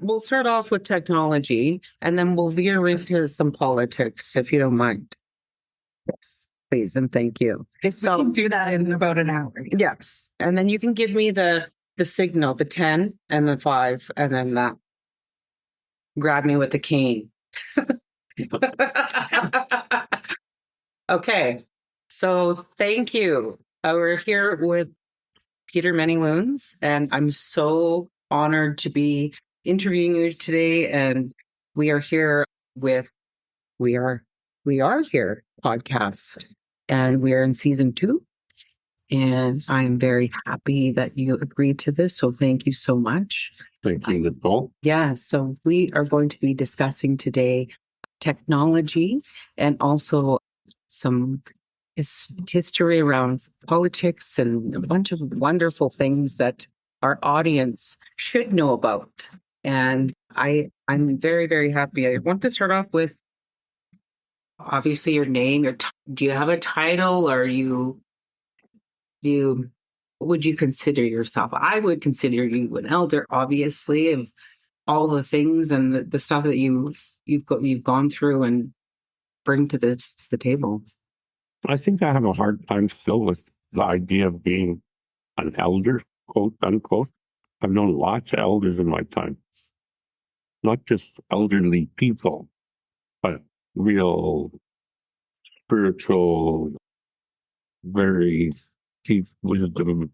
We'll start off with technology, and then we'll veer into some politics, if you don't mind. Yes, please, and thank you. So we'll do that in about an hour. Yes, and then you can give me the signal, the 10 and the 5, and then that. Grab me with the cane. Okay, so thank you. We're here with Peter Manywounds, and I'm so honored to be interviewing you today. And we are here with We Are Here podcast, and we are in season 2. And I'm very happy that you agreed to this. So thank you so much. Thank you, Nicole. Yeah, so we are going to be discussing today technology and also some history around politics and a bunch of wonderful things that our audience should know about. And I'm very, very happy. I want to start off with obviously your name. Do you have a title, or what would you consider yourself? I would consider you an elder, obviously, of all the things and the stuff that you've gone through and bring to the table. I think I have a hard time still with the idea of being an elder, quote unquote. I've known lots of elders in my time, not just elderly people, but real spiritual, very deep wisdom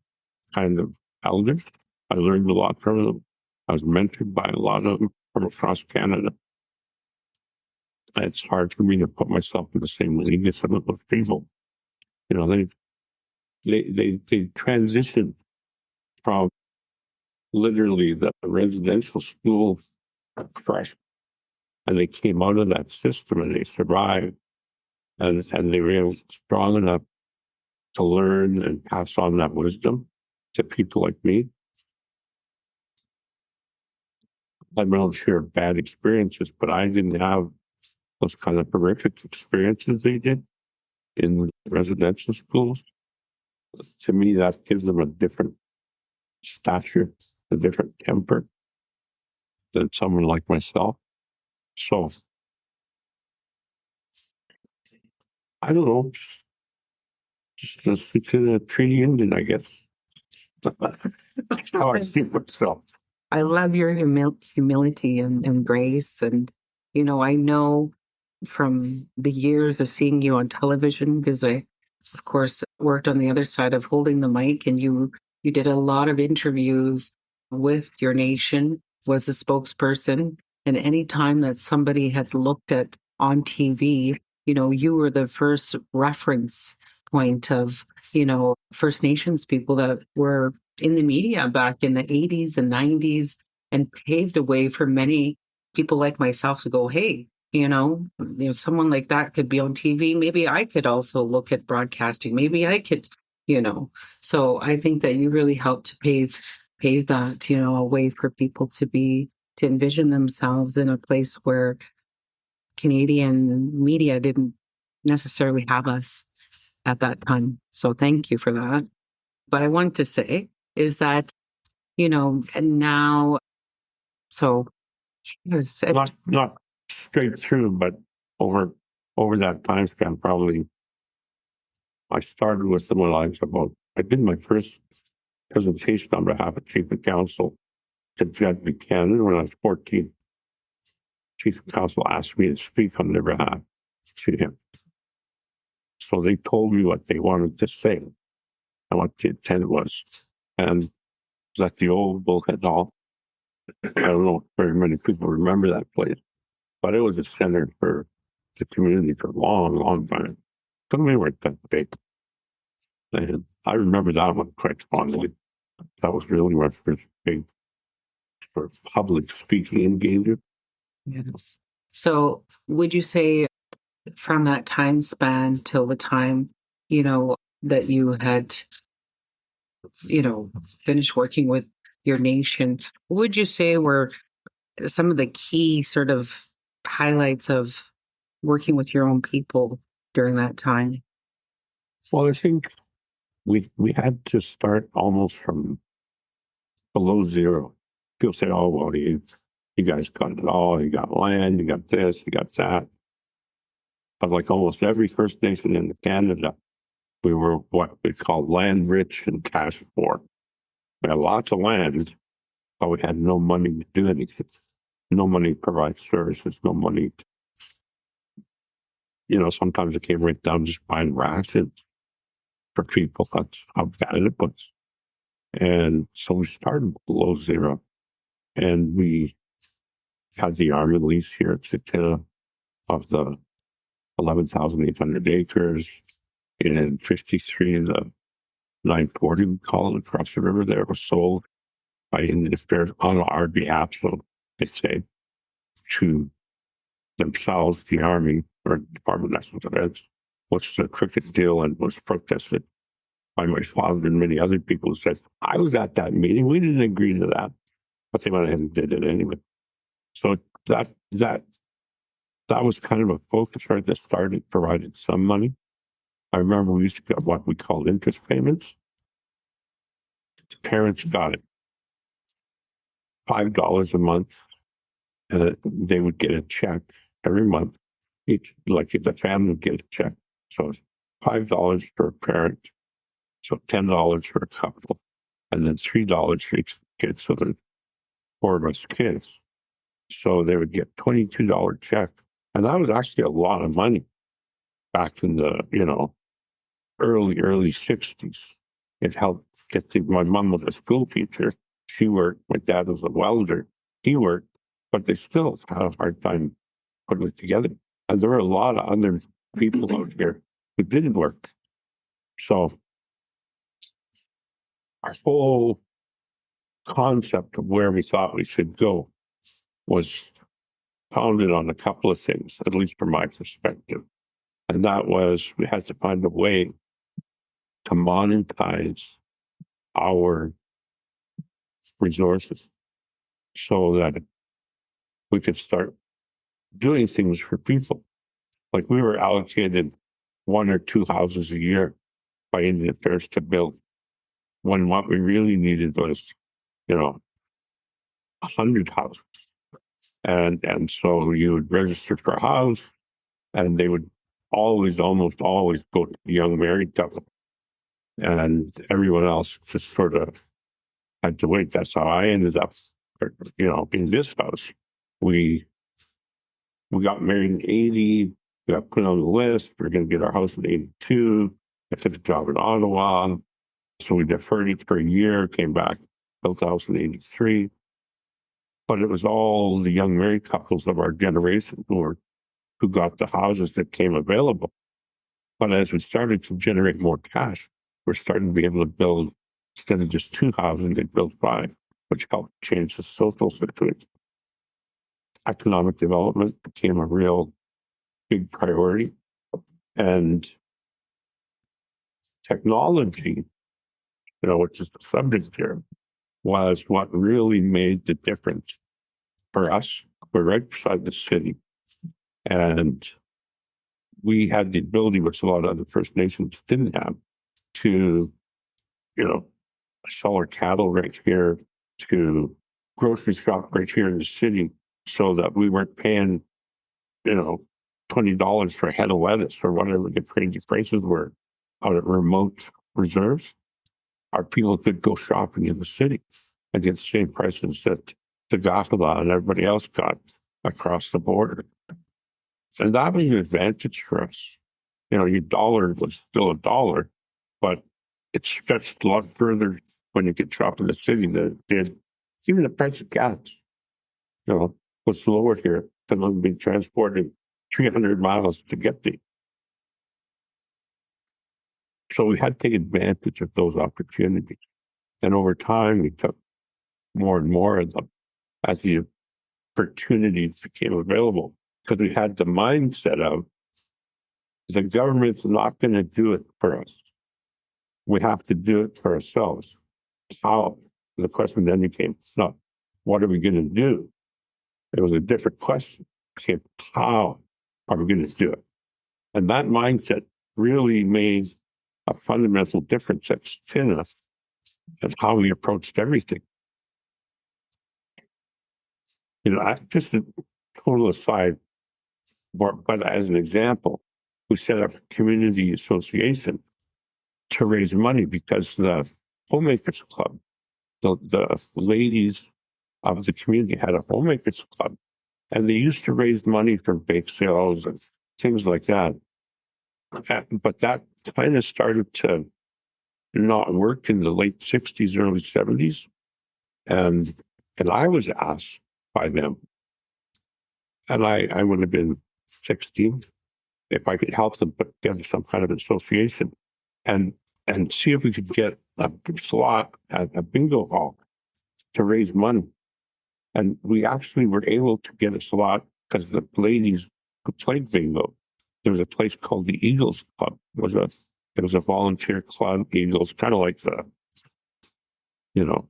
kind of elders. I learned a lot from them. I was mentored by a lot of them from across Canada. It's hard for me to put myself in the same league as some of those people. You know, they transitioned from literally the residential school fresh, and they came out of that system and they survived, and they were strong enough to learn and pass on that wisdom to people like me. I've been able to share bad experiences, but I didn't have those kind of horrific experiences they did in residential schools. To me, that gives them a different stature, a different temper than someone like myself. So, I don't know, just a Tsuut'ina Indian, I guess. That's how I see myself. I love your humility and grace. And, I know from the years of seeing you on television, because I, of course, worked on the other side of holding the mic, and you did a lot of interviews with your nation, was a spokesperson. And any time that somebody had looked at on TV, you were the first reference point of, First Nations people that were in the media back in the 80s and 90s, and paved a way for many people like myself to go, hey, someone like that could be on TV. Maybe I could also look at broadcasting. Maybe I could, So I think that you really helped to pave that, a way for people to envision themselves in a place where Canadian media didn't necessarily have us at that time. So thank you for that. But I want to say is that, and now, so it was not straight through, but over that time span, probably I started with someone I did my first presentation on behalf of Chief of Council to Judge Buchanan when I was 14. Chief of Council asked me to speak on their behalf to him. So they told me what they wanted to say and what the intent was. And it was at the old Bullhead Hall. I don't know if very many people remember that place, but it was a center for the community for a long, long time. So we weren't that big. And I remember that one quite fondly. That was really my first big sort of public speaking engagement. Yes. So would you say from that time span till the time, that you had, finished working with your nation, what would you say were some of the key sort of highlights of working with your own people during that time? Well, I think we had to start almost from below zero people say, oh, well, you guys got it all. You got land, you got this, you got that. But like almost every First Nation in Canada, we were what we call land rich and cash poor. We had lots of land, but we had no money to do anything. No money to provide services, no money to, sometimes it came right down just buying rations for people. That's how bad it was. And so we started below zero. And we had the army lease here at Tsuut'ina of the 11,800 acres in 53, the 940, we call it, across the river there, was sold by Indian Affairs on our behalf, so they say, to themselves, the Army, or Department of National Defense, which was a crooked deal and was protested by my father and many other people who said, I was at that meeting, we didn't agree to that, but they went ahead and did it anyway. So that was kind of a focus right that started providing some money. I remember we used to get what we called interest payments. The parents got it $5 a month, and they would get a check every month. Each, like the family would get a check. So it's $5 per parent, so $10 for a couple, and then $3 for each kid. So there's 4 of us kids. So they would get $22 check, and that was actually a lot of money back in the early 60s. It helped get my mom was a school teacher. She worked. My dad was a welder. He worked, but they still had a hard time putting it together. And there were a lot of other people out here who didn't work. So our whole concept of where we thought we should go was founded on a couple of things, at least from my perspective. And that was we had to find a way to monetize our resources so that we could start doing things for people. Like we were allocated 1 or 2 houses a year by Indian Affairs to build, when what we really needed was, 100 houses. And so you would register for a house, and they would almost always go to the young married couple. And everyone else just sort of had to wait. That's how I ended up, in this house. We got married in 80, we got put on the list. We are going to get our house in 82. I took a job in Ottawa. So we deferred it for a year, came back, built the house in 83. But it was all the young married couples of our generation who got the houses that came available. But as we started to generate more cash, we're starting to be able to build, instead of just 2 houses, they built 5, which helped change the social situation. Economic development became a real big priority. And technology, which is the subject here, was what really made the difference for us. We're right beside the city. And we had the ability, which a lot of other First Nations didn't have, to, sell our cattle right here, to grocery shop right here in the city, so that we weren't paying, $20 for a head of lettuce or whatever the crazy prices were out at remote reserves. Our people could go shopping in the city and get the same prices that the Gafala and everybody else got across the border. And that was an advantage for us. Your dollar was still a dollar, but it stretched a lot further when you could shop in the city than it did. Even the price of gas, was lower here than when being transported 300 miles to get there. So we had to take advantage of those opportunities. And over time, we took more and more of them as the opportunities became available, because we had the mindset of the government's not going to do it for us. We have to do it for ourselves. How? The question then became not, what are we going to do? It was a different question. It became, how are we going to do it? And that mindset really made a fundamental difference at Tsuut'ina and how we approached everything. Just a total aside, but as an example, we set up a community association to raise money because the homemakers club, the ladies of the community had a homemakers club, and they used to raise money for bake sales and things like that. But that kind of started to not work in the late 60s, early 70s. And I was asked by them, and I would have been 16, if I could help them put together some kind of association and see if we could get a slot at a bingo hall to raise money. And we actually were able to get a slot because the ladies who played bingo, there was a place called the Eagles Club. It was a volunteer club, Eagles, kind of like the,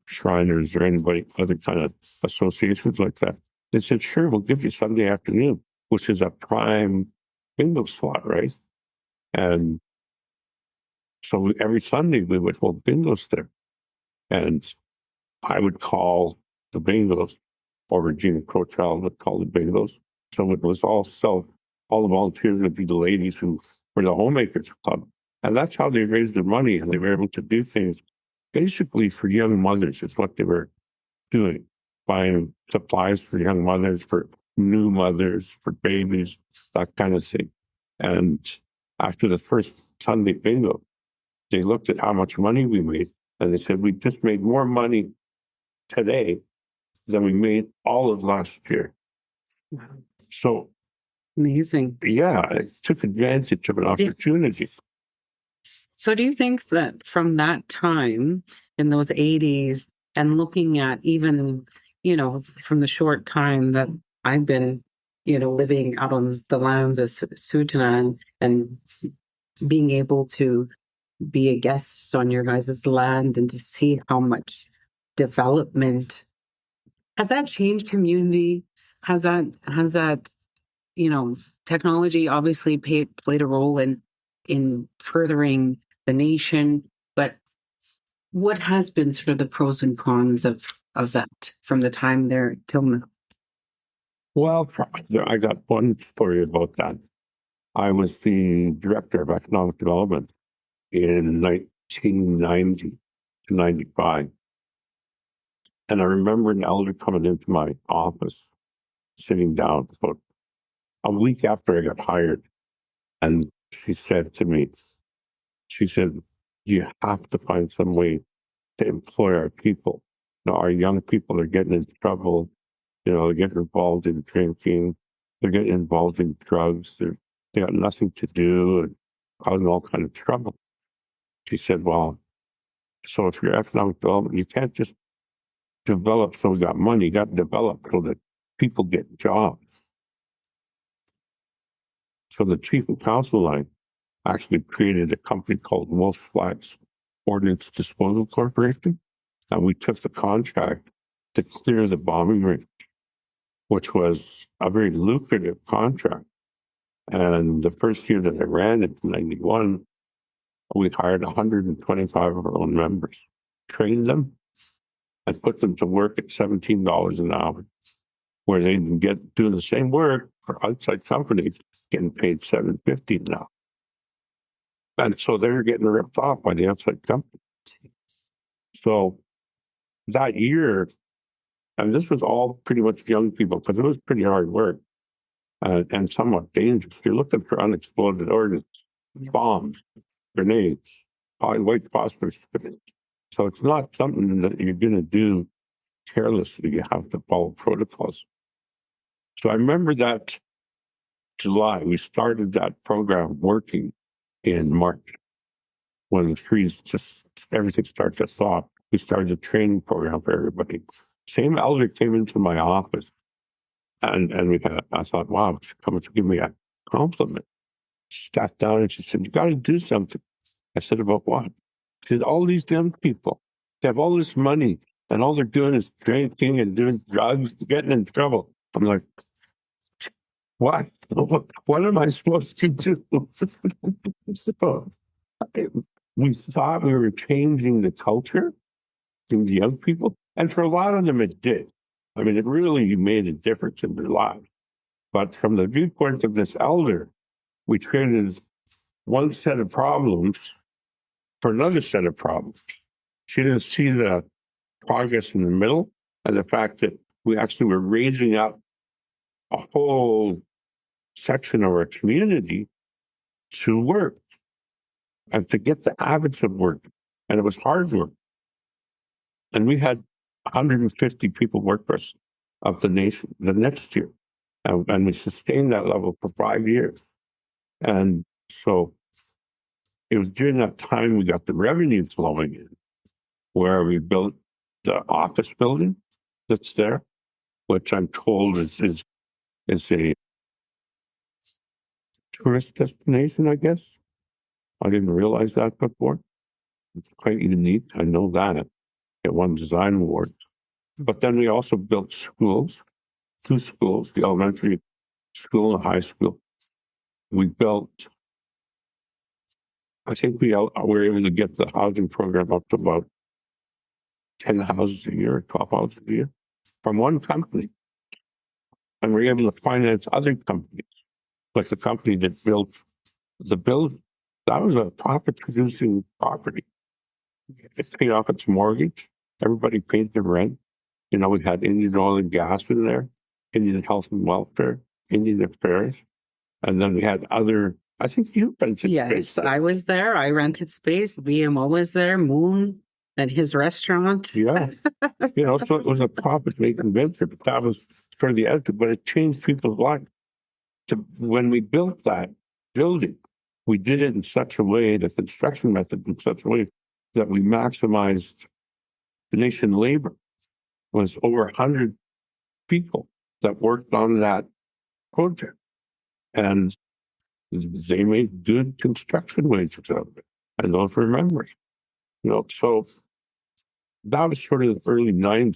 Shriners or anybody, other kind of associations like that. They said, sure, we'll give you Sunday afternoon, which is a prime bingo slot, right? And so every Sunday we would hold bingos there. And I would call the bingos, or Regina Crochell would call the bingos. So it was all the volunteers would be the ladies who were the homemakers club. And that's how they raised their money. And they were able to do things basically for young mothers is what they were doing. Buying supplies for young mothers, for new mothers, for babies, that kind of thing. And after the first Sunday bingo, they looked at how much money we made and they said, we just made more money today than we made all of last year. Wow. So Amazing. Yeah, it took advantage of an opportunity. So do you think that from that time in those 80s and looking at even, from the short time that I've been, living out on the lands of Tsuut'ina and being able to be a guest on your guys' land and to see how much development has that changed community? Has that technology obviously played a role in furthering the nation, but what has been sort of the pros and cons of that from the time there till now? Well, I got one story about that. I was the director of economic development in 1990 to 95. And I remember an elder coming into my office, sitting down about a week after I got hired. And she said to me, you have to find some way to employ our people. Our young people are getting into trouble. They're getting involved in drinking. They're getting involved in drugs. They got nothing to do and causing all kind of trouble. She said, well, so if you're economic development, you can't just develop so we got money. You got to develop so that people get jobs. So the chief of council line actually created a company called Wolf Flats Ordnance Disposal Corporation. And we took the contract to clear the bombing range, which was a very lucrative contract. And the first year that I ran it in 91, we hired 125 of our own members, trained them, and put them to work at $17 an hour, where they can get doing the same work for outside companies, getting paid $7.50 now. And so they were getting ripped off by the outside company. So that year, and this was all pretty much young people because it was pretty hard work and somewhat dangerous. You're looking for unexploded ordnance, bombs, grenades, white phosphorus. So it's not something that you're going to do carelessly. You have to follow protocols. So I remember that July, we started that program working in March when the trees everything started to thaw. We started a training program for everybody. Same elder came into my office and I thought, wow, she's coming to give me a compliment. She sat down and she said, you got to do something. I said, about what? She said, all these young people, they have all this money and all they're doing is drinking and doing drugs, getting in trouble. I'm like, what? What am I supposed to do? So we thought we were changing the culture in the young people. And for a lot of them, it did. I mean, it really made a difference in their lives. But from the viewpoint of this elder, we traded one set of problems for another set of problems. She didn't see the progress in the middle and the fact that we actually were raising up a whole section of our community to work and to get the habits of work. And it was hard work. And we had 150 people work for us of the nation the next year. And we sustained that level for 5 years. And so it was during that time we got the revenue flowing in, where we built the office building that's there, which I'm told is a tourist destination, I guess. I didn't realize that before. It's quite unique. I know that. It won design awards. But then we also built schools, 2 schools, the elementary school and high school. We built, I think we were able to get the housing program up to about 10 houses a year, 12 houses a year from one company. And we're able to finance other companies, like the company that built the building. That was a profit-producing property. It paid off its mortgage. Everybody paid their rent. You know, we had Indian Oil and Gas in there, Indian Health and Welfare, Indian Affairs. And then we had other, I think you rented Yes, space. I was there. I rented space. BMO was there. Moon and his restaurant. Yeah. You know, so it was a profit-making venture, but that was for the editor, but it changed people's lives. When we built that building, we did it in such a way, the construction method in such a way that we maximized the nation labor. It was over 100 people that worked on that project. And they made good construction wages out of it. And those were members. You know, so that was sort of the early 90s.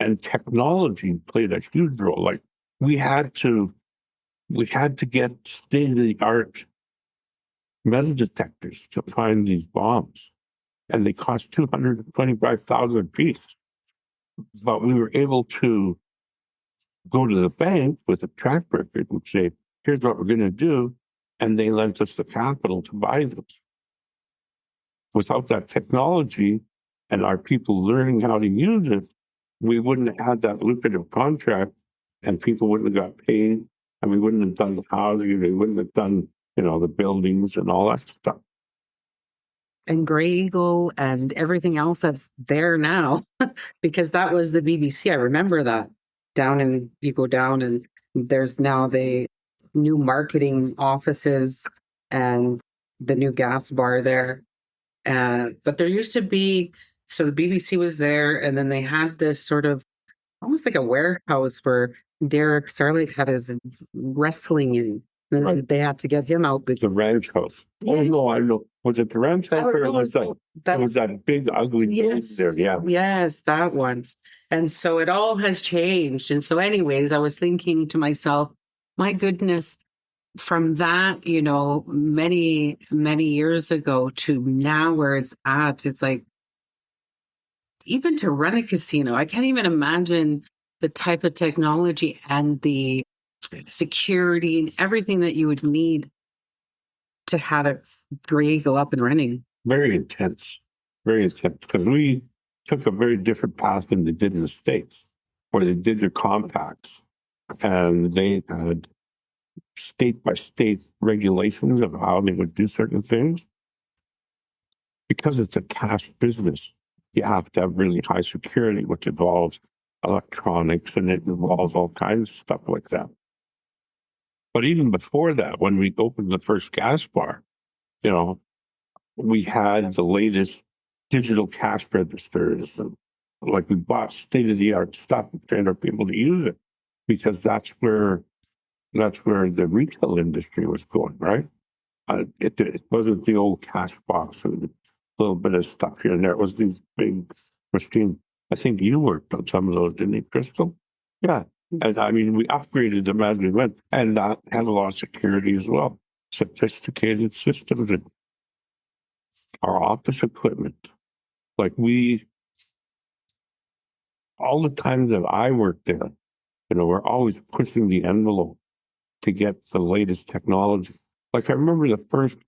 And technology played a huge role. Like we had to get state-of-the-art metal detectors to find these bombs. And they cost $225,000 a piece. But we were able to go to the bank with a track record and say, here's what we're going to do. And they lent us the capital to buy them. Without that technology and our people learning how to use it, we wouldn't have had that lucrative contract and people wouldn't have got paid and we wouldn't have done the housing, we wouldn't have done, you know, the buildings and all that stuff. And Grey Eagle and everything else that's there now, because that was the BBC. I remember that you go down and there's now the new marketing offices and the new gas bar there. But there used to be, so the BBC was there and then they had this sort of almost like a warehouse where Derek Starlight had his wrestling in. Then Right. they had to get him out. The ranch house. Oh, no, I know. Was it the ranch house or was that big, ugly Yes. there? Yeah. Yes, that one. And so it all has changed. And so anyways, I was thinking to myself, my goodness, from that, you know, many, many years ago to now where it's at, it's like, even to run a casino, I can't even imagine the type of technology and the security and everything that you would need to have a Grey Eagle up and running. Very intense, because we took a very different path than they did in the States, where they did their compacts and they had state by state regulations of how they would do certain things. Because it's a cash business, you have to have really high security, which involves electronics and it involves all kinds of stuff like that. But even before that, when we opened the first gas bar, you know, we had the latest digital cash registers. And, like we bought state-of-the-art stuff and trained our people to use it because that's where the retail industry was going, right? It wasn't the old cash box and a little bit of stuff here and there. It was these big machines. I think you worked on some of those, didn't you, Crystal? Yeah. And I mean, we upgraded them as we went, and that had a lot of security as well. Sophisticated systems and our office equipment. Like we all the time that I worked there, we're always pushing the envelope to get the latest technology. Like I remember the first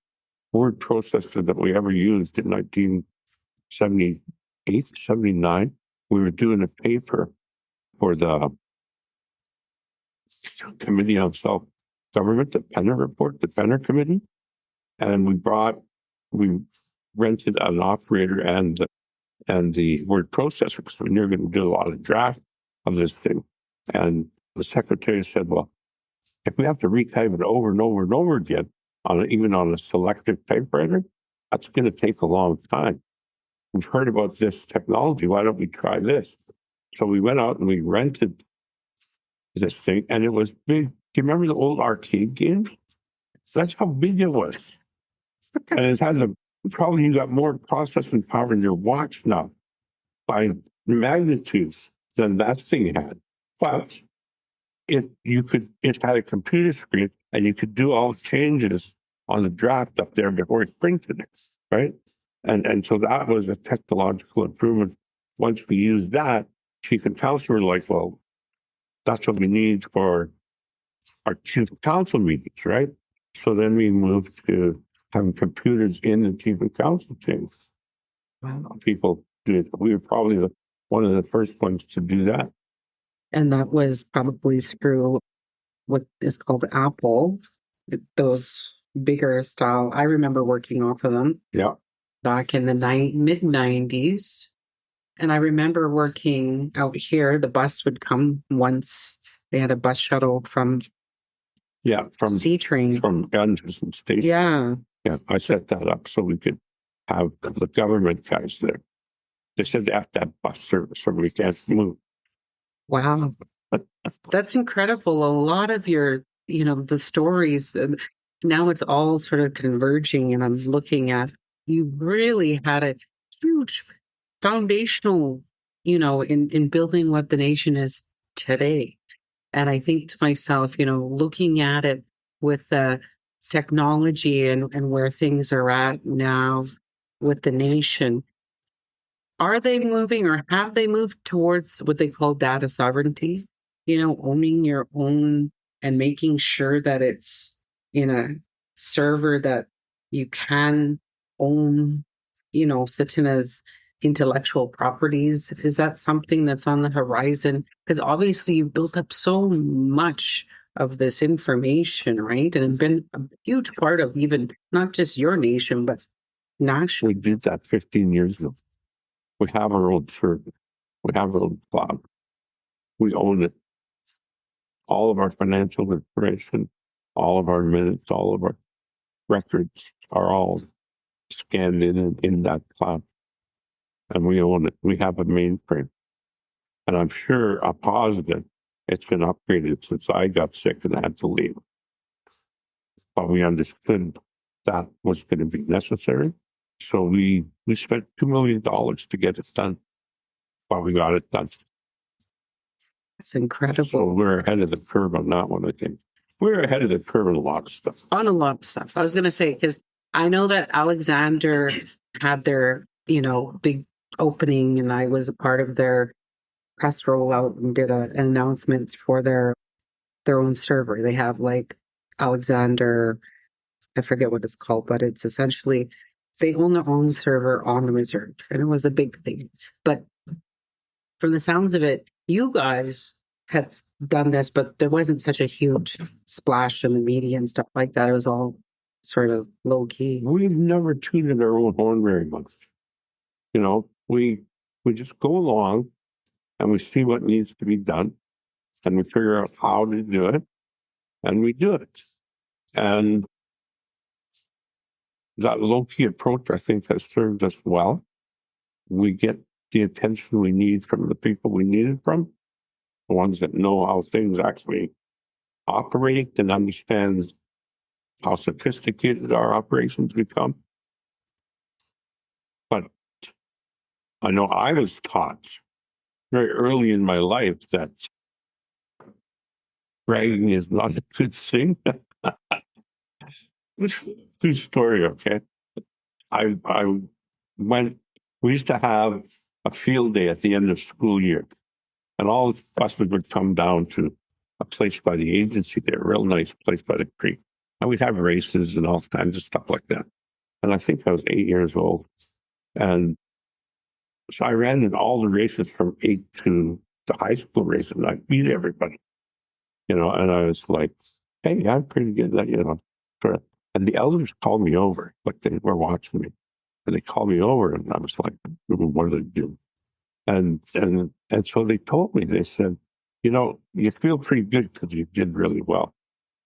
word processor that we ever used in 1978, 79. We were doing a paper for the Committee on Self-Government, the Penner Report, the Penner Committee. And we rented an operator and the word processor because we knew we were going to do a lot of draft of this thing. And the secretary said, well, if we have to retype it over and over and over again, even on a selective typewriter, that's going to take a long time. We've heard about this technology. Why don't we try this? So we went out and we rented this thing, and it was big. Do you remember the old arcade games? That's how big it was. And it had probably you got more processing power in your watch now by magnitudes than that thing had. But it had a computer screen and you could do all the changes on the draft up there before it printed it, right? And so that was a technological improvement. Once we used that, chief and council were like, well, that's what we need for our chief council meetings, right? So then we moved to having computers in the chief and council chambers. Wow. People do it. We were probably one of the first ones to do that. And that was probably through what is called Apple, those bigger style. I remember working off of them. Yeah. Back in the mid-90s. And I remember working out here. The bus would come once. They had a bus shuttle from C-Train. From Anderson Station. Yeah. Yeah, I set that up so we could have the government guys there. They said they have to have bus service so we can't move. Wow. That's incredible. A lot of your, the stories, now it's all sort of converging, and I'm looking at, you really had a huge foundational, in building what the nation is today. And I think to myself, looking at it with the technology and where things are at now with the nation, are they moving or have they moved towards what they call data sovereignty? Owning your own and making sure that it's in a server that you can own, Tsuut'ina's intellectual properties. Is that something that's on the horizon? Because obviously you've built up so much of this information, right? And it's been a huge part of even not just your nation, but national. We did that 15 years ago. We have our own server. We have our own cloud. We own it. All of our financial information, all of our minutes, all of our records are all scanned in that cloud. And we own it. We have a mainframe. And I'm positive it's been upgraded since I got sick and had to leave. But we understood that was going to be necessary. So we spent $2 million to get it done. But we got it done. That's incredible. So we're ahead of the curve on that one, I think. We're ahead of the curve on a lot of stuff. On a lot of stuff. I was going to say, because I know that Alexander had their, big opening, and I was a part of their press rollout and did an announcement for their own server. They have like Alexander, I forget what it's called, but it's essentially they own their own server on the reserve, and it was a big thing. But from the sounds of it, you guys had done this, but there wasn't such a huge splash in the media and stuff like that. It was all sort of low key. We've never tooted our own horn very much. We just go along and we see what needs to be done, and we figure out how to do it, and we do it. And that low-key approach, I think, has served us well. We get the attention we need from the people we need it from, the ones that know how things actually operate and understand how sophisticated our operations become. But I know I was taught very early in my life that bragging is not a good thing. True story, okay? We used to have a field day at the end of school year. And all the buses would come down to a place by the agency there, a real nice place by the creek. And we'd have races and all kinds of stuff like that. And I think I was 8 years old. And so I ran in all the races from 8 to the high school races, and I beat everybody, and I was like, hey, I'm pretty good at that, sort of. And the elders called me over, like they were watching me. And they called me over, and I was like, what do they do? And so they told me, they said, you feel pretty good because you did really well.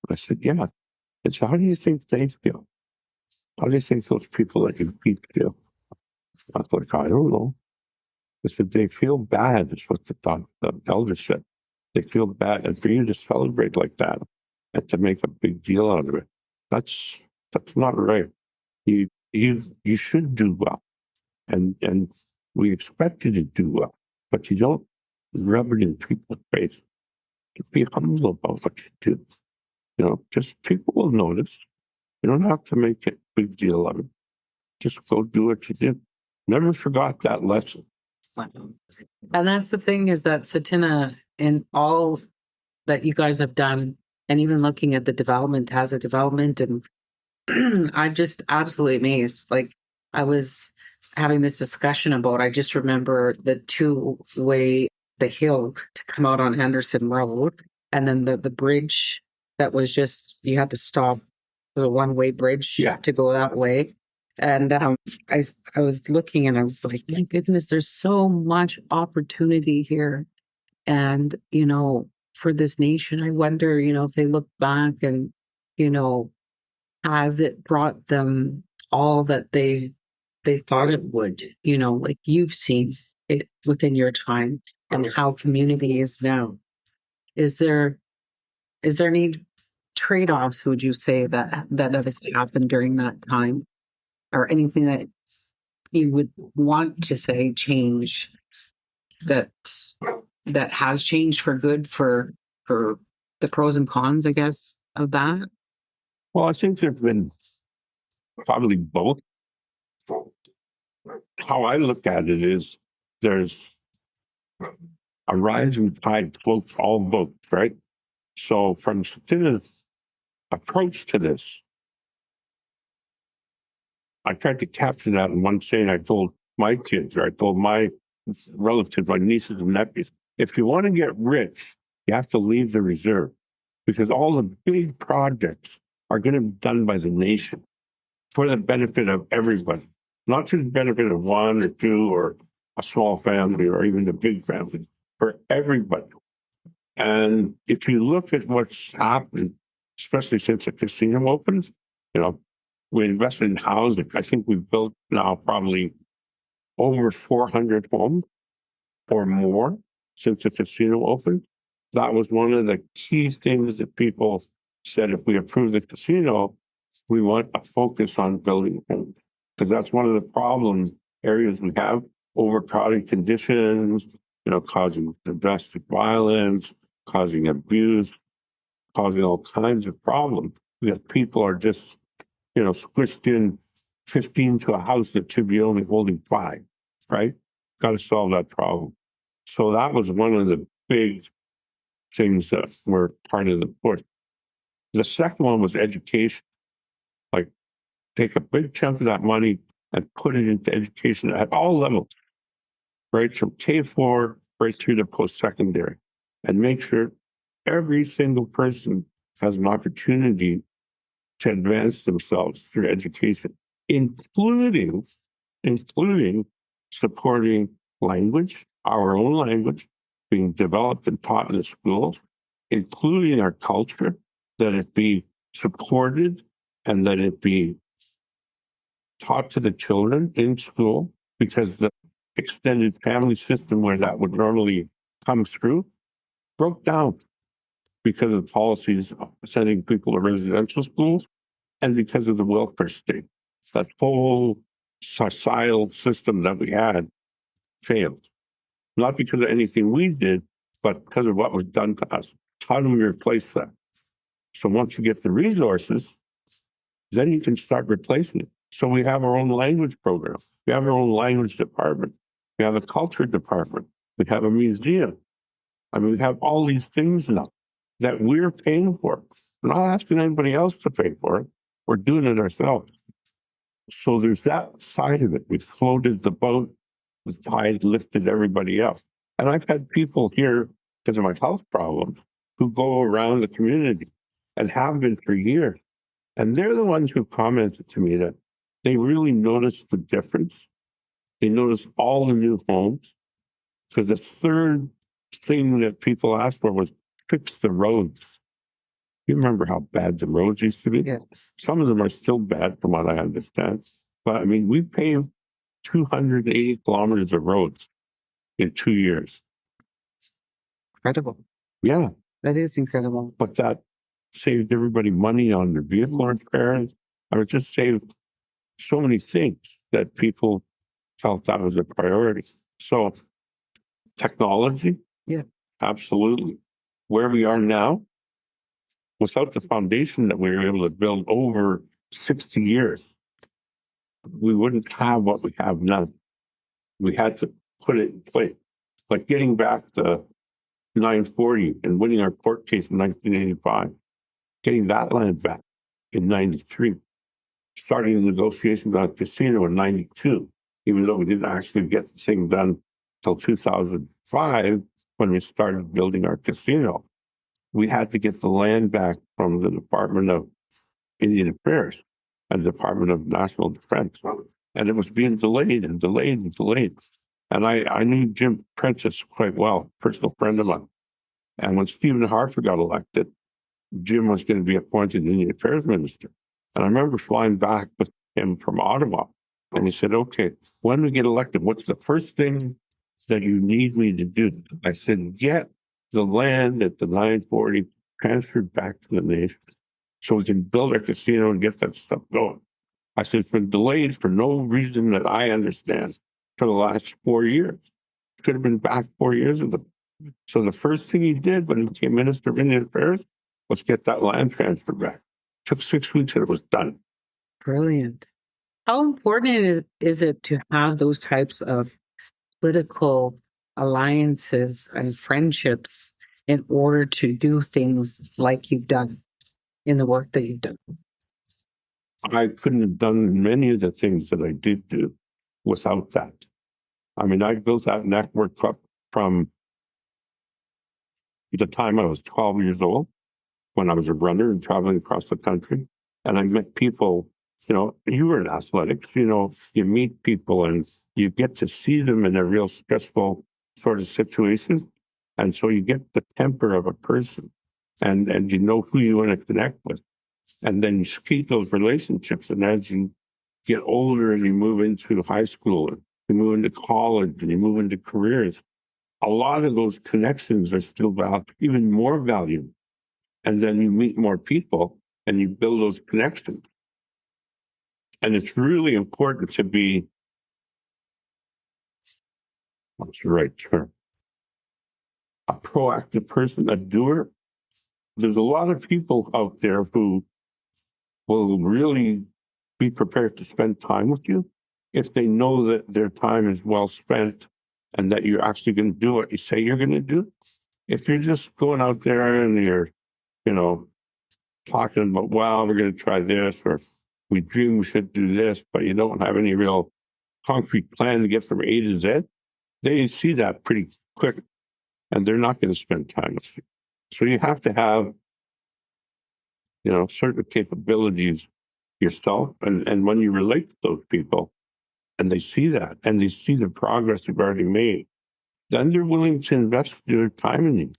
And I said, yeah. And so how do you think they feel? How do you think those people that you beat feel? I was like, I don't know. I said, they feel bad, is what the elder said. They feel bad. And for you to celebrate like that and to make a big deal out of it, that's not right. You should do well. And we expect you to do well, but you don't rub it in people's face. Just be humble about what you do. Just people will notice. You don't have to make a big deal of it. Just go do what you did. Never forgot that lesson. And that's the thing, is that Tsuut'ina, in all that you guys have done, and even looking at the development, has a development, and I'm just absolutely amazed. Like, I was having this discussion about, I just remember the two-way, the hill to come out on Henderson Road, and then the bridge that was just, you had to stop, the one-way bridge to go that way. And I was looking, and I was like, my goodness, there's so much opportunity here. And, for this nation, I wonder, if they look back and, has it brought them all that they thought it would, like you've seen it within your time and how community is now. Is there any trade-offs, would you say, that has happened during that time? Or anything that you would want to say change that has changed for good, for the pros and cons, I guess, of that? Well, I think there's been probably both. How I look at it is there's a rising tide floats all boats, right? So from Tsuut'ina's approach to this, I tried to capture that in one saying I told my kids, or I told my relatives, my nieces and nephews, if you want to get rich, you have to leave the reserve, because all the big projects are going to be done by the nation for the benefit of everybody, not just the benefit of one or two or a small family or even the big family, for everybody. And if you look at what's happened, especially since the casino opened, we invested in housing. I think we've built now probably over 400 homes or more since the casino opened. That was one of the key things that people said, if we approve the casino, we want a focus on building homes, because that's one of the problem areas we have: overcrowding conditions, causing domestic violence, causing abuse, causing all kinds of problems, because people are just, squished in 15 to a house that should be only holding 5, right? Got to solve that problem. So that was one of the big things that were part of the push. The second one was education. Like, take a big chunk of that money and put it into education at all levels, right? From K4 right through to post-secondary, and make sure every single person has an opportunity to advance themselves through education, including supporting language, our own language, being developed and taught in the schools, including our culture, that it be supported and that it be taught to the children in school, because the extended family system where that would normally come through broke down because of policies sending people to residential schools and because of the welfare state. That whole societal system that we had failed, not because of anything we did, but because of what was done to us. How do we replace that? So once you get the resources, then you can start replacing it. So we have our own language program. We have our own language department. We have a culture department. We have a museum. I mean, we have all these things now that we're paying for. We're not asking anybody else to pay for it. We're doing it ourselves. So there's that side of it. We floated the boat, the tide lifted everybody else. And I've had people here, because of my health problems, who go around the community and have been for years. And they're the ones who commented to me that they really noticed the difference. They noticed all the new homes. Because the third thing that people asked for was fix the roads. You remember how bad the roads used to be? Yes. Some of them are still bad from what I understand. But I mean, we paved 280 kilometers of roads in 2 years. Incredible. Yeah. That is incredible. But that saved everybody money on their vehicle repairs. I mean, it just saved so many things that people felt that was a priority. So technology, yeah, absolutely. Where we are now, without the foundation that we were able to build over 60 years, we wouldn't have what we have now. We had to put it in place. Like getting back to 940 and winning our court case in 1985, getting that land back in 93, starting the negotiations on a casino in 92, even though we didn't actually get the thing done till 2005 when we started building our casino. We had to get the land back from the Department of Indian Affairs and the Department of National Defense. And it was being delayed and delayed and delayed. And I knew Jim Prentice quite well, personal friend of mine. And when Stephen Harper got elected, Jim was going to be appointed Indian Affairs Minister. And I remember flying back with him from Ottawa. And he said, okay, when we get elected, what's the first thing that you need me to do? I said, get the land at the 940 transferred back to the nation so we can build our casino and get that stuff going. I said, it's been delayed for no reason that I understand for the last 4 years. Could have been back 4 years ago. So the first thing he did when he became Minister of Indian Affairs was get that land transfer back. It took 6 weeks and it was done. Brilliant. How important is it to have those types of political alliances and friendships in order to do things like you've done in the work that you've done? I couldn't have done many of the things that I did do without that. I mean, I built that network up from the time I was 12 years old, when I was a runner and traveling across the country. And I met people, you were in athletics, you meet people and you get to see them in a real stressful sort of situation. And so you get the temper of a person and you know who you want to connect with. And then you keep those relationships. And as you get older and you move into high school, and you move into college and you move into careers, a lot of those connections are still even more valuable. And then you meet more people and you build those connections. And it's really important to be, what's the right term? A proactive person, a doer. There's a lot of people out there who will really be prepared to spend time with you if they know that their time is well spent and that you're actually going to do what you say you're going to do. If you're just going out there and you're, talking about, well, we're going to try this, or we dream we should do this, but you don't have any real concrete plan to get from A to Z, they see that pretty quick and they're not going to spend time with you. So you have to have, certain capabilities yourself. And when you relate to those people and they see that and they see the progress you've already made, then they're willing to invest their time in you.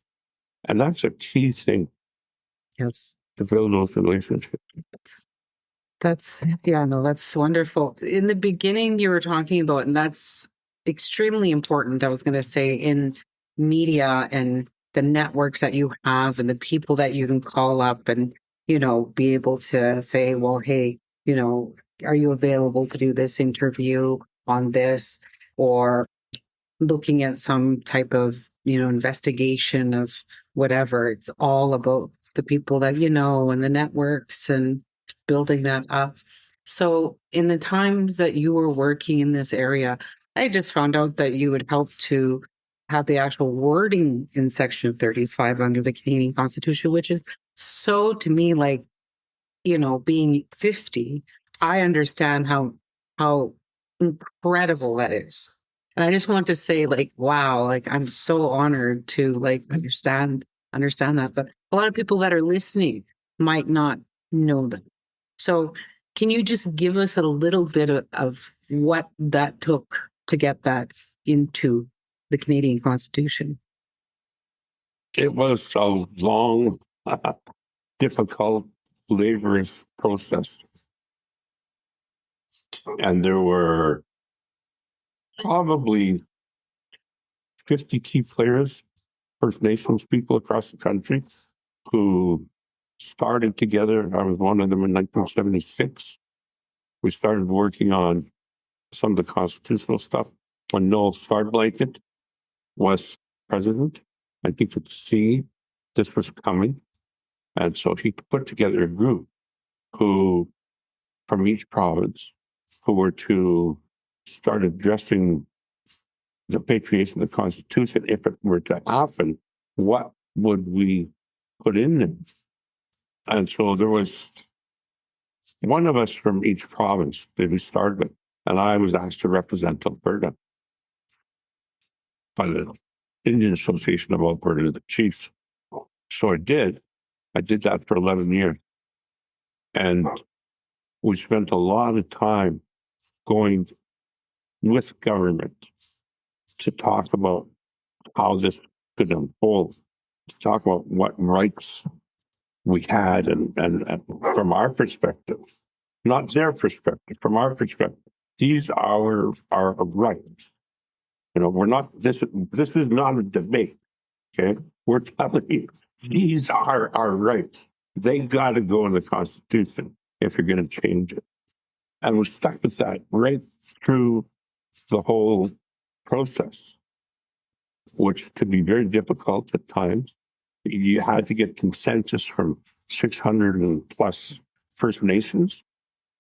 And that's a key thing. Yes. To build those relationships. That's wonderful. In the beginning, you were talking about, and that's extremely important, I was going to say, in media and the networks that you have and the people that you can call up and, be able to say, well, hey, are you available to do this interview on this? Or looking at some type of, investigation of whatever. It's all about the people that and the networks and building that up. So in the times that you were working in this area, I just found out that you would help to have the actual wording in Section 35 under the Canadian Constitution, which is so to me like, being 50, I understand how incredible that is. And I just want to say, like, wow, like I'm so honored to like understand that. But a lot of people that are listening might not know that. So can you just give us a little bit of what that took to get that into the Canadian Constitution? It was a long, difficult, laborious process. And there were probably 50 key players, First Nations people across the country, who started together. I was one of them in 1976. We started working on some of the constitutional stuff when Noel Starblanket was president. I think he could see this was coming. And so he put together a group who, from each province, who were to start addressing the patriation of the Constitution. If it were to happen, what would we put in it? And so there was one of us from each province that we started with, and I was asked to represent Alberta by the Indian Association of Alberta, the Chiefs. So I did. I did that for 11 years. And we spent a lot of time going with government to talk about how this could unfold, to talk about what rights we had and from our perspective, not their perspective, from our perspective, these are our rights. We're not, this is not a debate, okay? We're telling you, these are our rights. They got to go in the Constitution if you're going to change it. And we're stuck with that right through the whole process, which could be very difficult at times. You had to get consensus from 600 and plus First Nations.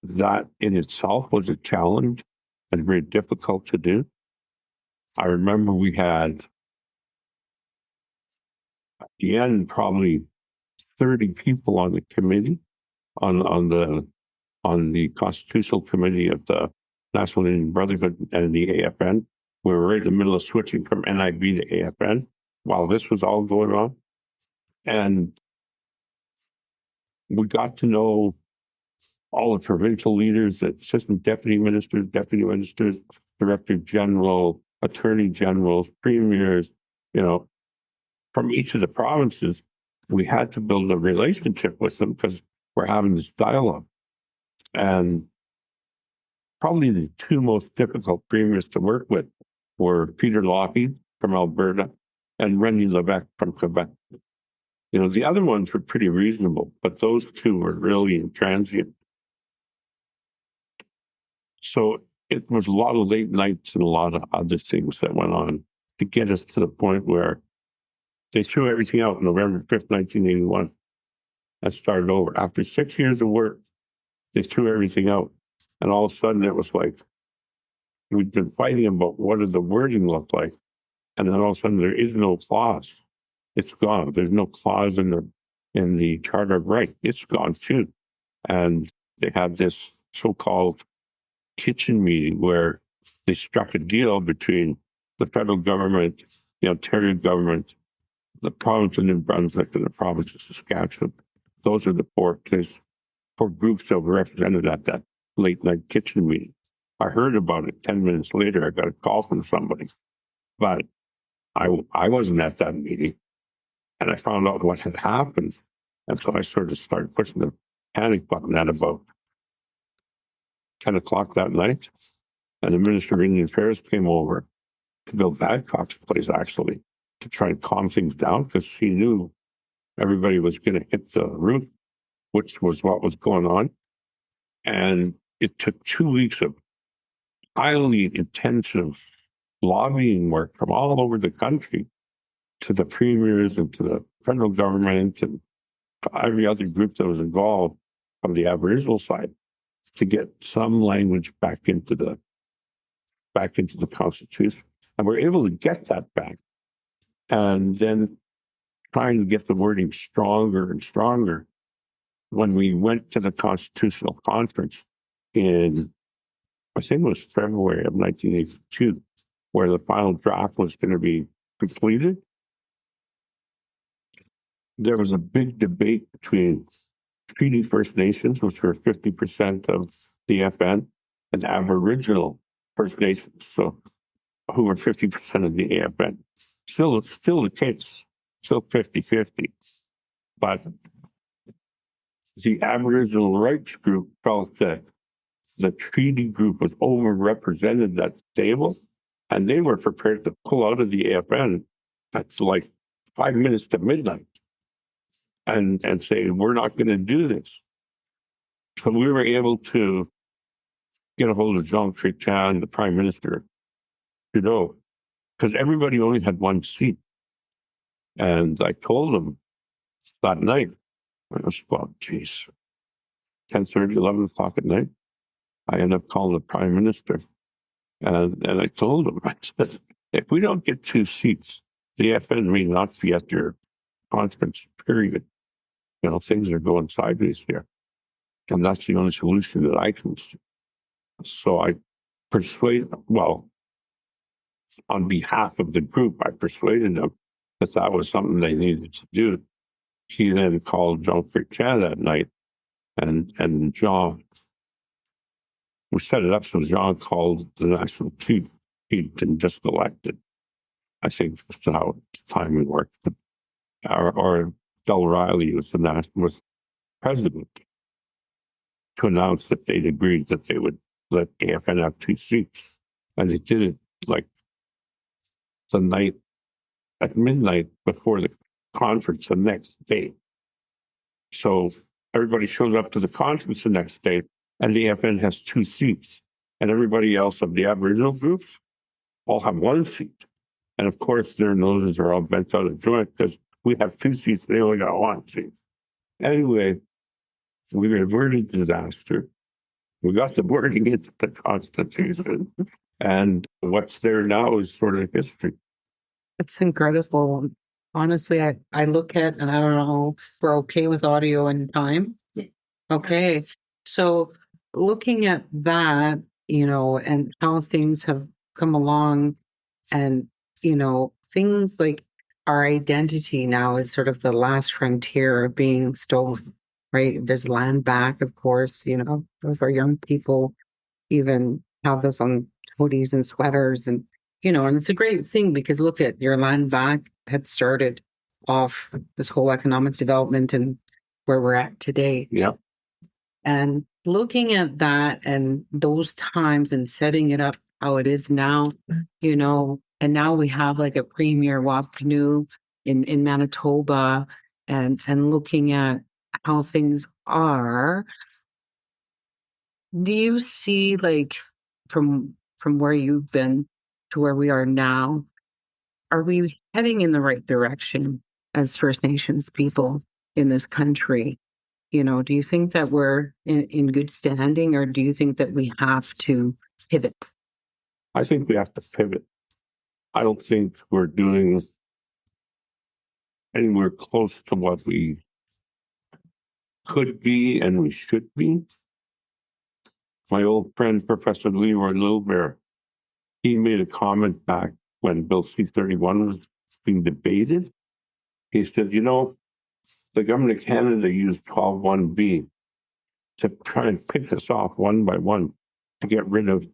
That in itself was a challenge and very difficult to do. I remember we had, at the end, probably 30 people on the committee, on the Constitutional Committee of the National Indian Brotherhood and the AFN. We were right in the middle of switching from NIB to AFN while this was all going on. And we got to know all the provincial leaders, the assistant deputy ministers, director general, attorney generals, premiers, from each of the provinces. We had to build a relationship with them because we're having this dialogue. And probably the two most difficult premiers to work with were Peter Lougheed from Alberta and Rennie Levesque from Quebec. The other ones were pretty reasonable, but those two were really intransient. So it was a lot of late nights and a lot of other things that went on to get us to the point where they threw everything out November 5th, 1981, and started over. After 6 years of work, they threw everything out. And all of a sudden it was like, we've been fighting about what did the wording look like. And then all of a sudden there is no clause. It's gone. There's no clause in the Charter of Rights. It's gone too. And they had this so-called kitchen meeting where they struck a deal between the federal government, the Ontario government, the province of New Brunswick, and the province of Saskatchewan. Those are the four groups that were represented at that late night kitchen meeting. I heard about it 10 minutes later. I got a call from somebody, but I wasn't at that meeting. And I found out what had happened. And so I sort of started pushing the panic button at about 10 o'clock that night. And the Minister of Indian Affairs came over to Bill Badcock's place, actually, to try and calm things down because she knew everybody was going to hit the roof, which was what was going on. And it took 2 weeks of highly intensive lobbying work from all over the country to the premiers and to the federal government and to every other group that was involved from the Aboriginal side to get some language back into the Constitution. And we're able to get that back. and then trying to get the wording stronger and stronger. When we went to the Constitutional Conference in, I think it was February of 1982, where the final draft was going to be completed, there was a big debate between Treaty First Nations, which were 50% of the FN, and Aboriginal First Nations, so who were 50% of the AFN. Still the case, still 50-50. But the Aboriginal rights group felt that the treaty group was overrepresented at the table, and they were prepared to pull out of the AFN at like 5 minutes to midnight and say, we're not going to do this. So we were able to get a hold of Jean Chrétien, the Prime Minister, Trudeau, because everybody only had one seat. And I told him that night, it was about, 10:30, 11 o'clock at night, I ended up calling the Prime Minister. And I told him, I said, if we don't get 2 seats, the FN may not be at their conference, period. Things are going sideways here. And that's the only solution that I can see. So I on behalf of the group, I persuaded them that that was something they needed to do. He then called Jean Chrétien that night, and Jean, we set it up so Jean called the national chief. He'd been just elected. I think that's how timing worked. Or Del Riley was was president, to announce that they'd agreed that they would let AFN have 2 seats. And they did it like the night at midnight before the conference the next day. So everybody shows up to the conference the next day, and the AFN has 2 seats. And everybody else of the Aboriginal groups all have 1 seat. And of course, their noses are all bent out of joint because we have 2 seats, they only got 1 seat. Anyway, we averted disaster. We got the wording into the Constitution. And what's there now is sort of history. It's incredible. Honestly, I look at, and I don't know if we're okay with audio and time. Okay. So looking at that, and how things have come along, and, things like our identity now is sort of the last frontier of being stolen, right? There's land back, of course, those are young people even have those on hoodies and sweaters, and and it's a great thing because look at your land back had started off this whole economic development and where we're at today. Yeah. And looking at that and those times and setting it up how it is now, and now we have like a premier WAP canoe in Manitoba, and looking at how things are. Do you see, like, from where you've been to where we are now, are we heading in the right direction as First Nations people in this country? Do you think that we're in good standing, or do you think that we have to pivot? I think we have to pivot. I don't think we're doing anywhere close to what we could be and we should be. My old friend, Professor Leroy Lilbear, he made a comment back when Bill C-31 was being debated. He said, the government of Canada used 12.1b to try and pick us off one by one to get rid of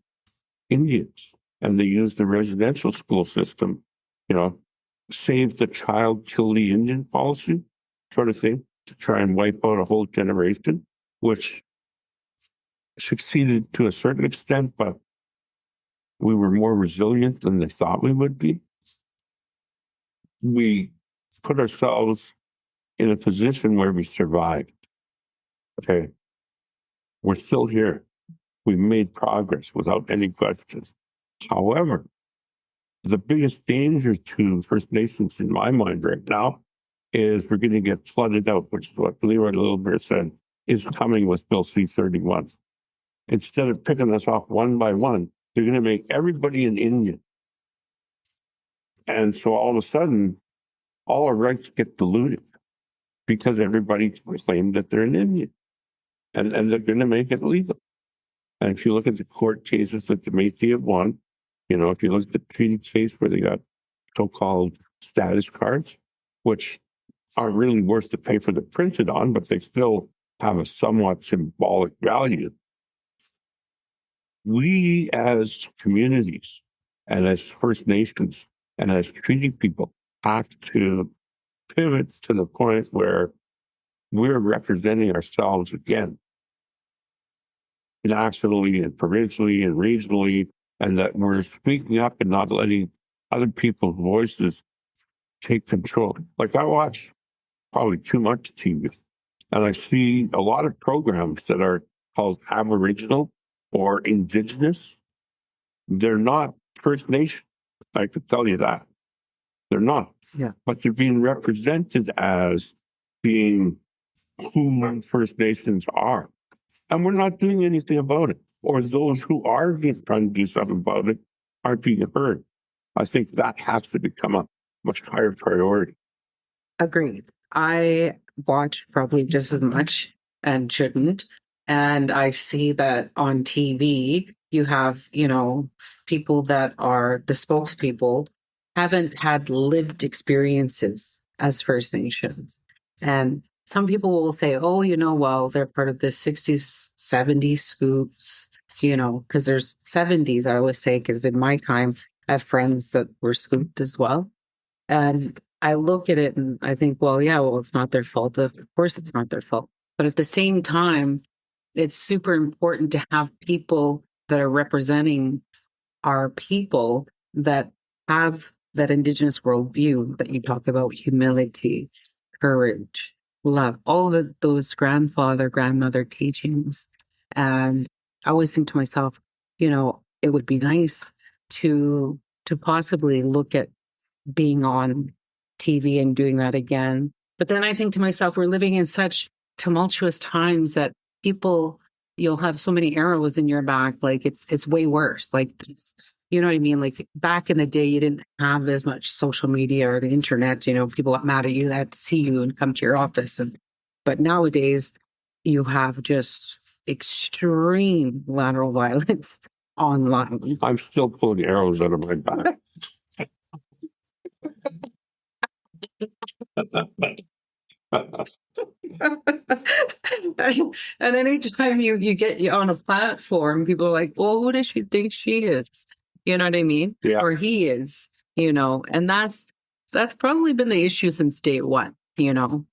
Indians. And they used the residential school system, save the child, kill the Indian policy sort of thing, to try and wipe out a whole generation, which succeeded to a certain extent, but we were more resilient than they thought we would be. We put ourselves in a position where we survived. Okay. We're still here. We've made progress without any question. However, the biggest danger to First Nations in my mind right now is we're going to get flooded out, which is what Leroy Lilbear said is coming with Bill C-31. Instead of picking us off one by one, they're going to make everybody an Indian. And so all of a sudden, all our rights get diluted because everybody claimed that they're an Indian, and they're going to make it legal. And if you look at the court cases that the Métis have won, if you look at the treaty case where they got so-called status cards, which aren't really worth the paper they're printed on, but they still have a somewhat symbolic value. We as communities and as First Nations and as treaty people have to pivot to the point where we're representing ourselves again, nationally and provincially and regionally, and that we're speaking up and not letting other people's voices take control. Like, I watch probably too much TV, and I see a lot of programs that are called Aboriginal or Indigenous. They're not First Nation. I could tell you that. They're not. Yeah. But they're being represented as being who First Nations are. And we're not doing anything about it. Or those who are trying to do something about it aren't being heard. I think that has to become a much higher priority. Agreed. I watch probably just as much and shouldn't. And I see that on TV, you have, people that are the spokespeople haven't had lived experiences as First Nations. And some people will say, oh, well, they're part of the 60s, 70s scoops, because there's 70s, I always say, because in my time, I have friends that were scooped as well. And I look at it and I think, it's not their fault. Of course, it's not their fault. But at the same time, it's super important to have people that are representing our people that have that Indigenous worldview that you talk about: humility, courage, love, all of those grandmother teachings. And I always think to myself, it would be nice to possibly look at being on TV and doing that again. But then I think to myself, we're living in such tumultuous times that you'll have so many arrows in your back. Like it's way worse. Like, you know what I mean? Like, back in the day, you didn't have as much social media or the internet, people got mad at you, that had to see you and come to your office. But nowadays you have just extreme lateral violence online. I'm still pulling arrows out of my back. And anytime you get on a platform, people are like, well, who does she think she is? You know what I mean? Yeah. Or he is, and that's probably been the issue since day one, And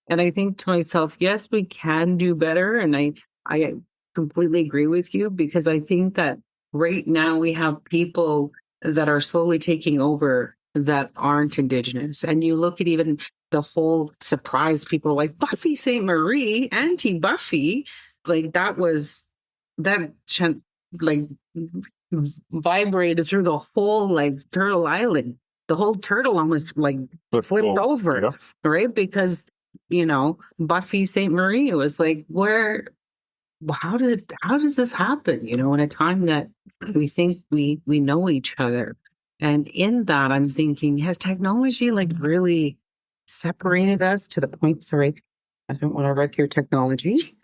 I think to myself, yes, we can do better. And I completely agree with you, because I think that right now we have people that are slowly taking over that aren't Indigenous. And you look at even the whole surprise, people like Buffy St. Marie, anti-Buffy, like that vibrated through the whole Turtle Island. The whole turtle almost flipped over, yeah. Right? Because, Buffy St. Marie was like, how does this happen? In a time that we think we know each other. And in that, I'm thinking, has technology really separated us to the point? Sorry, I don't want to wreck your technology,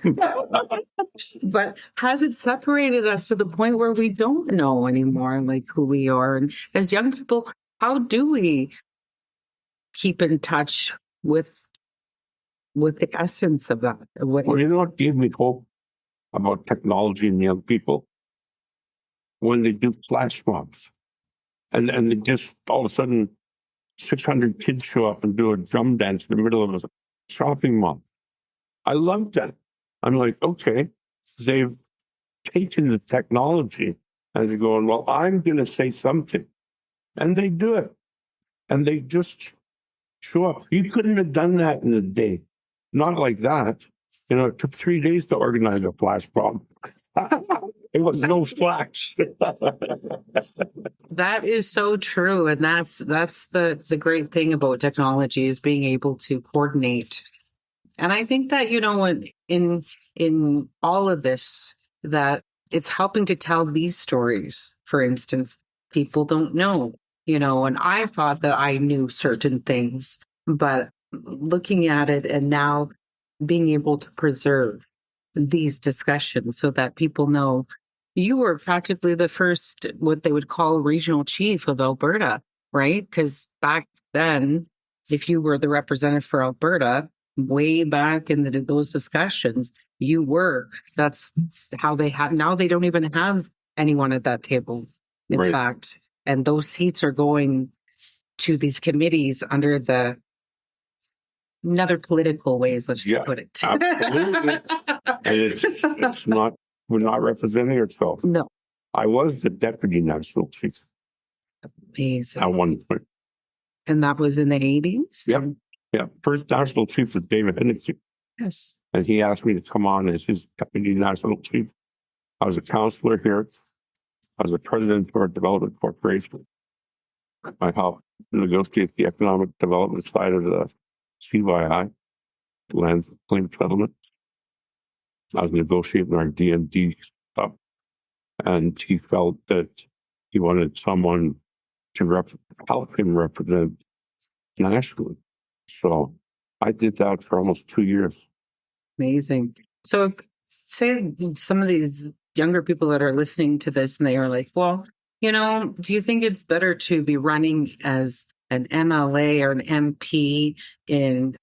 but has it separated us to the point where we don't know anymore, who we are? And as young people, how do we keep in touch with the essence of that? Well, you know what gave me hope about technology and young people? When they do flash mobs, and they just all of a sudden 600 kids show up and do a drum dance in the middle of a shopping mall. I love that. I'm like, okay, they've taken the technology and they're going, well, I'm going to say something. And they do it. And they just show up. You couldn't have done that in a day. Not like that. It took 3 days to organize a flash mob. It was no flash. That is so true. And that's the great thing about technology, is being able to coordinate. And I think that, in all of this, that it's helping to tell these stories. For instance, people don't know, and I thought that I knew certain things, but looking at it and now being able to preserve these discussions so that people know you were practically the first, what they would call regional chief of Alberta, right? Because back then, if you were the representative for Alberta, way back in those discussions, you were. That's how they have. Now they don't even have anyone at that table, in Right. fact. And those seats are going to these committees under the another political ways, let's just Yeah, put it. absolutely. And it's not, we're not representing ourselves. No. I was the deputy national chief Amazing. at one point. And that was in the 80s? Yep. Yeah. First national chief was David Hennessy. Yes. And he asked me to come on as his deputy national chief. I was a counselor here. I was the president for a development corporation. I helped negotiate the economic development side of the CYI, land claim settlement. I was negotiating our D&D stuff. And he felt that he wanted someone to help him represent nationally. So I did that for almost 2 years. Amazing. So if, say some of these younger people that are listening to this and they are like, well, do you think it's better to be running as an MLA or an MP in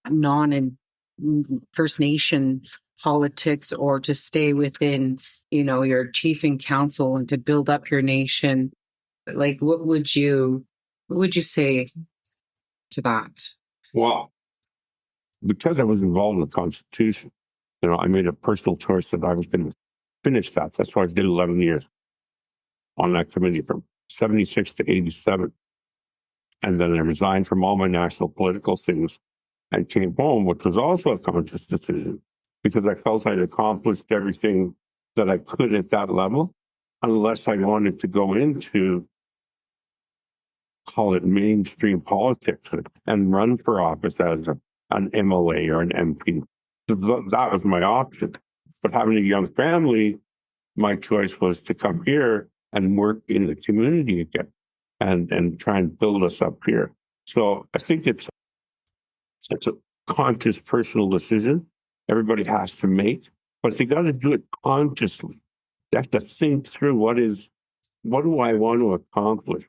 First Nation politics, or to stay within, your chief and council and to build up your nation? Like, what would you say to that? Well, because I was involved in the Constitution, I made a personal choice that I was going to finish that. That's why I did 11 years on that committee from 76 to 87. And then I resigned from all my national political things and came home, which was also a conscious decision, because I felt I'd accomplished everything that I could at that level, unless I wanted to go into, call it mainstream politics, and run for office as an MLA or an MP. So that was my option. But having a young family, my choice was to come here and work in the community again and try and build us up here. So I think it's a conscious personal decision everybody has to make, but they got to do it consciously. They have to think through what do I want to accomplish?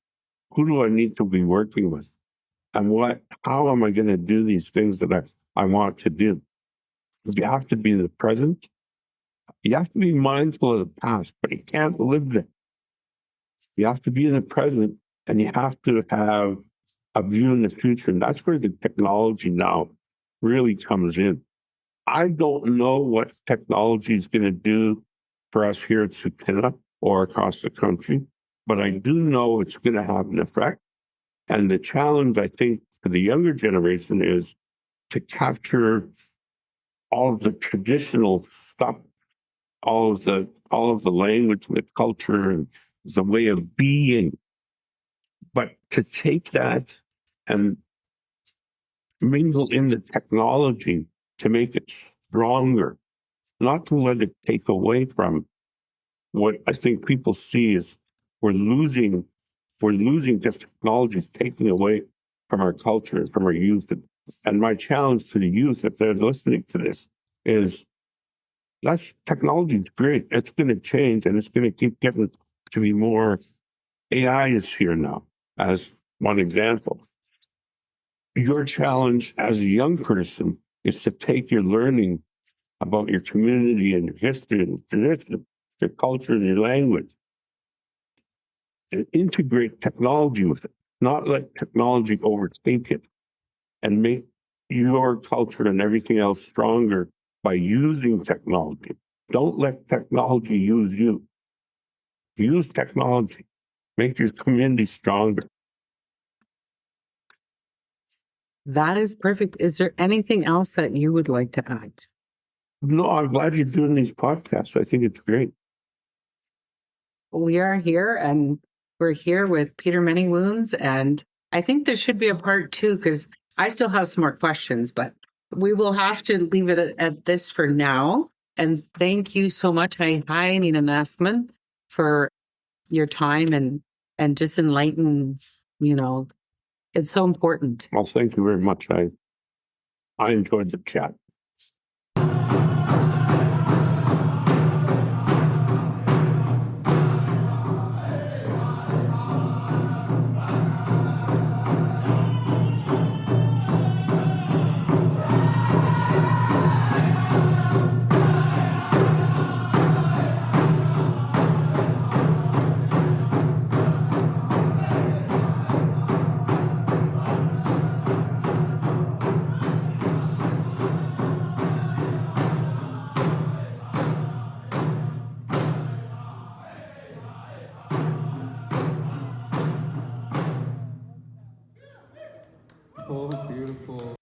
Who do I need to be working with? And how am I going to do these things that I want to do? You have to be in the present. You have to be mindful of the past, but you can't live there. You have to be in the present, and you have to have a view in the future. And that's where the technology now really comes in. I don't know what technology is going to do for us here at Tsuut'ina or across the country, but I do know it's going to have an effect. And the challenge, I think, for the younger generation is to capture all of the traditional stuff, all of the language and the culture and the way of being, but to take that and mingle in the technology to make it stronger, not to let it take away from what I think people see is we're losing this technology, is taking away from our culture, from our youth. And my challenge to the youth, if they're listening to this, is technology is great. It's going to change, and it's going to keep getting to be more. AI is here now, as one example. Your challenge as a young person is to take your learning about your community and your history and tradition, your culture and your language, and integrate technology with it, not let technology overtake it, and make your culture and everything else stronger by using technology. Don't let technology use you. Use technology. Make your community stronger. That is perfect. Is there anything else that you would like to add? No, I'm glad you're doing these podcasts. I think it's great. We are here, and we're here with Peter Manywounds, and I think there should be a part 2 because I still have some more questions, but we will have to leave it at this for now. And thank you so much, Nina Naskman, for your time and just enlighten You know, it's so important. Well, thank you very much. I enjoyed the chat. Oh, beautiful.